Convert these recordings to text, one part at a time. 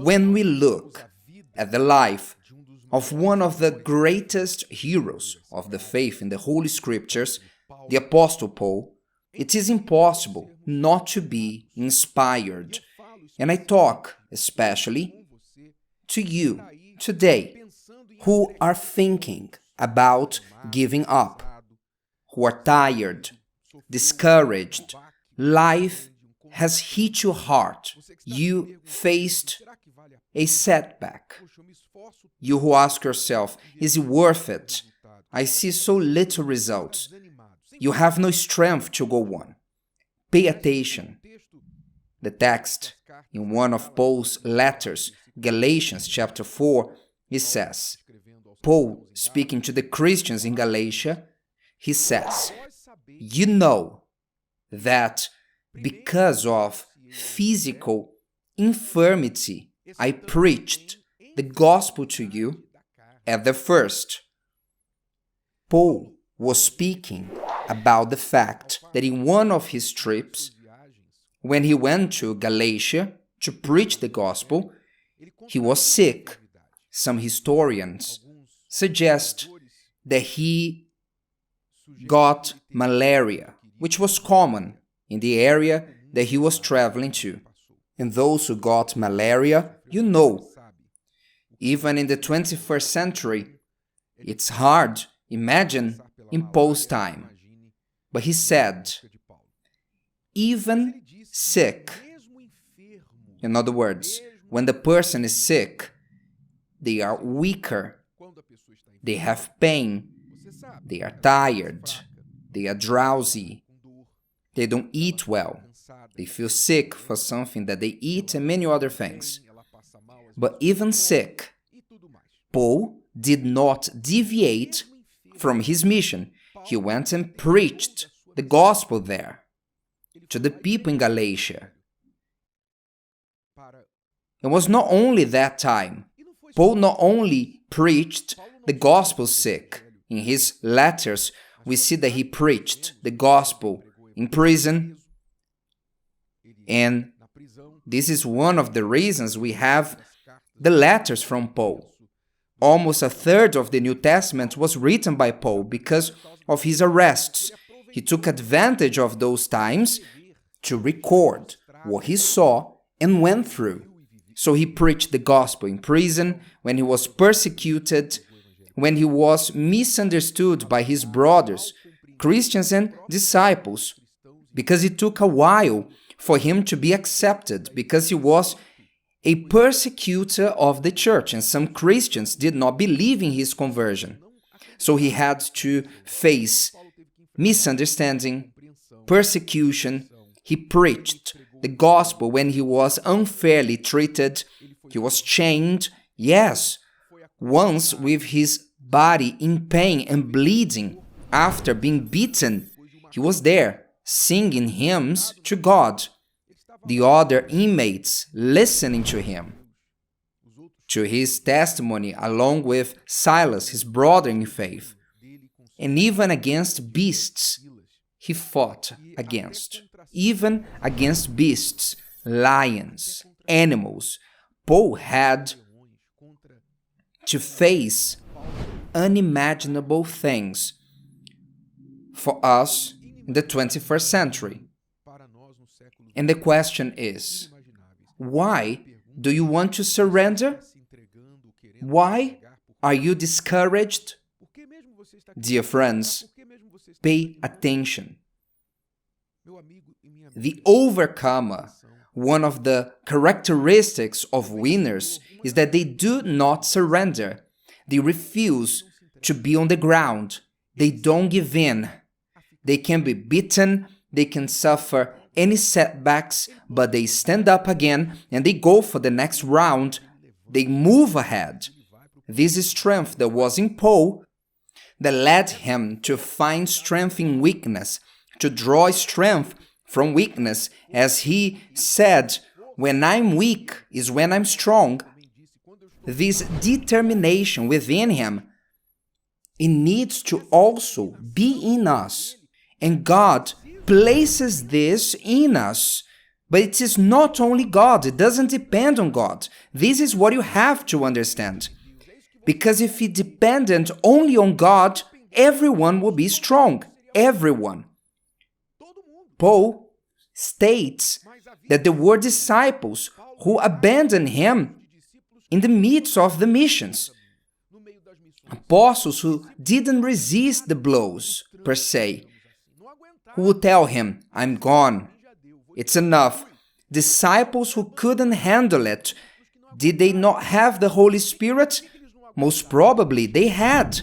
when we look at the life of one of the greatest heroes of the faith in the Holy Scriptures, the Apostle Paul, it is impossible not to be inspired. And I talk especially to you today who are thinking about giving up, who are tired, discouraged. Life has hit you hard. You faced a setback. You who ask yourself, is it worth it? I see so little results. You have no strength to go on. Pay attention. The text in one of Paul's letters, Galatians chapter 4, he says, Paul, speaking to the Christians in Galatia, he says, you know that because of physical infirmity, I preached the gospel to you at the first. Paul was speaking about the fact that in one of his trips, when he went to Galatia to preach the gospel, he was sick. Some historians suggest that he got malaria, which was common in the area that he was traveling to. And those who got malaria, you know, even in the 21st century, it's hard, imagine, in Paul's time. But he said, even sick, in other words, when the person is sick, they are weaker, they have pain, they are tired, they are drowsy, they don't eat well, they feel sick for something that they eat and many other things. But even sick, Paul did not deviate from his mission. He went and preached the gospel there to the people in Galatia. It was not only that time. Paul not only preached the gospel sick. In his letters, we see that he preached the gospel in prison. And this is one of the reasons we have the letters from Paul. Almost a third of the New Testament was written by Paul because of his arrests. He took advantage of those times to record what he saw and went through. So he preached the gospel in prison, when he was persecuted, when he was misunderstood by his brothers, Christians and disciples, because it took a while for him to be accepted, because he was a persecutor of the church, and some Christians did not believe in his conversion. So he had to face misunderstanding, persecution. He preached the gospel when he was unfairly treated. He was chained, yes, once with his body in pain and bleeding after being beaten. He was there singing hymns to God. The other inmates listening to him, to his testimony, along with Silas, his brother in faith. And even against beasts, he fought against. Even against beasts, lions, animals. Paul had to face unimaginable things for us in the 21st century. And the question is, why do you want to surrender? Why are you discouraged? Dear friends, pay attention. The overcomer, one of the characteristics of winners is that they do not surrender. They refuse to be on the ground. They don't give in. They can be beaten, they can suffer any setbacks, but they stand up again and they go for the next round. They move ahead. This is strength that was in Paul that led him to find strength in weakness, to draw strength from weakness. As he said, when I'm weak is when I'm strong. This determination within him, it needs to also be in us. And God places this in us But it is not only God, it doesn't depend on God. This is what you have to understand. Because if it depended only on God, everyone would be strong. Everyone. Paul states that there were disciples who abandoned him in the midst of the missions. Apostles who didn't resist the blows, per se, who would tell him, I'm gone, it's enough. Disciples who couldn't handle it, did they not have the Holy Spirit? Most probably they had,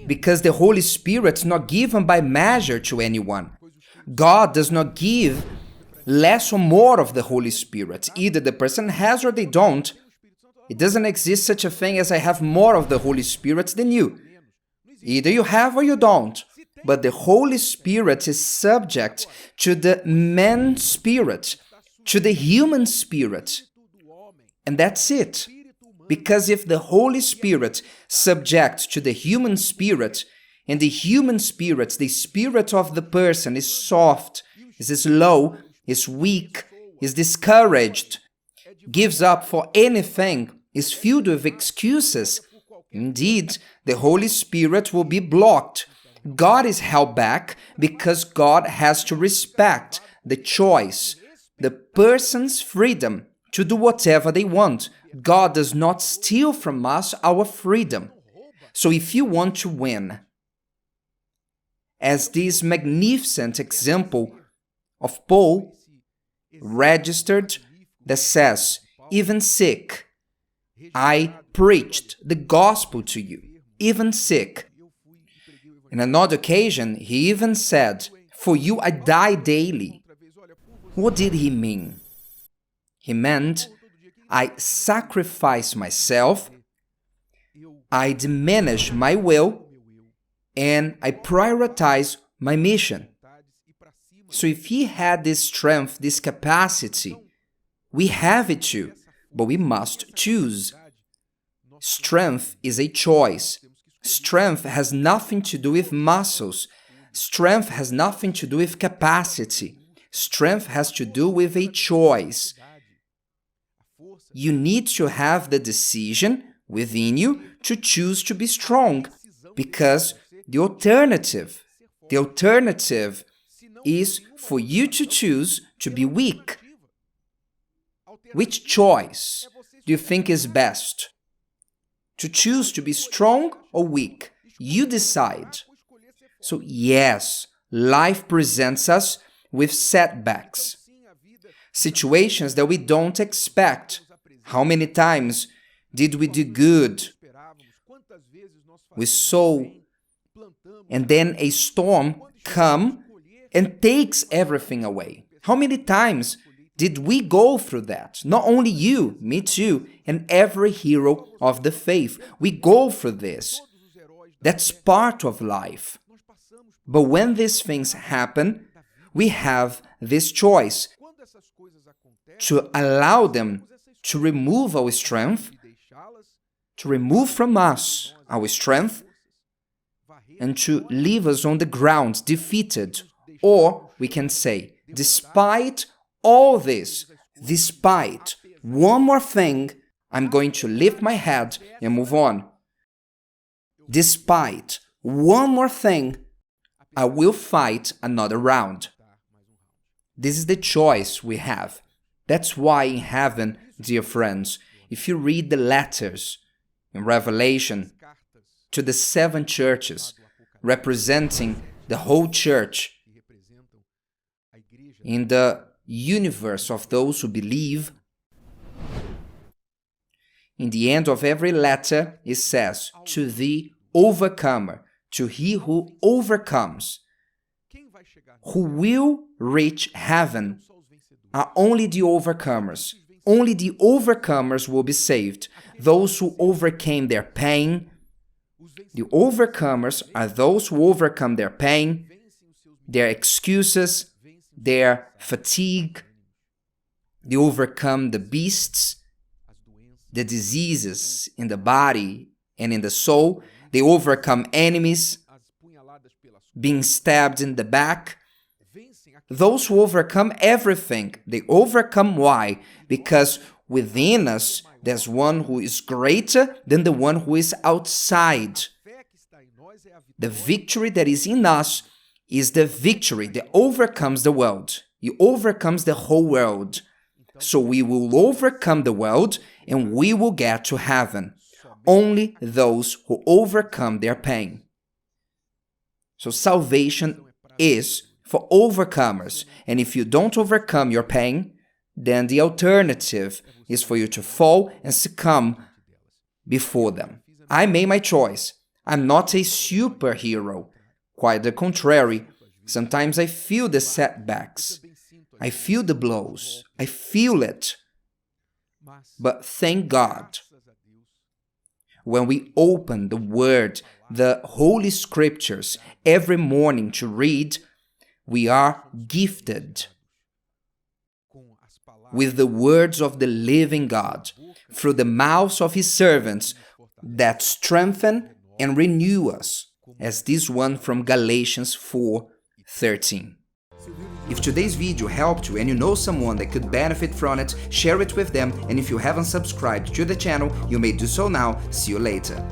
because the Holy Spirit is not given by measure to anyone. God does not give less or more of the Holy Spirit. Either the person has or they don't. It doesn't exist such a thing as I have more of the Holy Spirit than you. Either you have or you don't. But the Holy Spirit is subject to the man spirit, to the human spirit. And that's it. Because if the Holy Spirit subject to the human spirit, and the human spirit, the spirit of the person is soft, is slow, is weak, is discouraged, gives up for anything, is filled with excuses, indeed, the Holy Spirit will be blocked. God is held back because God has to respect the choice, the person's freedom to do whatever they want. God does not steal from us our freedom. So if you want to win, as this magnificent example of Paul registered that says, even sick, I preached the gospel to you, even sick. In another occasion, he even said, for you I die daily. What did he mean? He meant, I sacrifice myself, I diminish my will, and I prioritize my mission. So if he had this strength, this capacity, we have it too, but we must choose. Strength is a choice. Strength has nothing to do with muscles. Strength has nothing to do with capacity. Strength has to do with a choice. You need to have the decision within you to choose to be strong, because the alternative is for you to choose to be weak. Which choice do you think is best? To choose to be strong or weak? You decide. So yes, life presents us with setbacks, situations that we don't expect. How many times did we do good? We sow, and then a storm comes and takes everything away. How many times did we go through that? Not only you, me too, and every hero of the faith. We go through this. That's part of life. But when these things happen, we have this choice to allow them to remove our strength, to remove from us our strength, and to leave us on the ground defeated. Or we can say, despite all this, despite one more thing, I'm going to lift my head and move on. Despite one more thing, I will fight another round. This is the choice we have. That's why in heaven, dear friends, if you read the letters in Revelation to the 7 churches, representing the whole church in the universe of those who believe, in the end of every letter it says, to the overcomer, to he who overcomes, who will reach heaven, are only the overcomers. Only the overcomers will be saved. Those who overcame their pain. The overcomers are those who overcome their pain, their excuses, their fatigue. They overcome the beasts, the diseases in the body and in the soul. They overcome enemies, being stabbed in the back. Those who overcome everything, they overcome why? Because within us, there's one who is greater than the one who is outside. The victory that is in us is the victory that overcomes the world. It overcomes the whole world. So we will overcome the world and we will get to heaven. Only those who overcome their pain. So salvation is for overcomers. And if you don't overcome your pain, then the alternative is for you to fall and succumb before them. I made my choice. I'm not a superhero. Quite the contrary. Sometimes I feel the setbacks. I feel the blows. I feel it. But thank God. When we open the Word, the Holy Scriptures, every morning to read, we are gifted with the words of the living God through the mouths of His servants that strengthen and renew us, as this one from Galatians 4:13. If today's video helped you and you know someone that could benefit from it, share it with them, and if you haven't subscribed to the channel, you may do so now. See you later.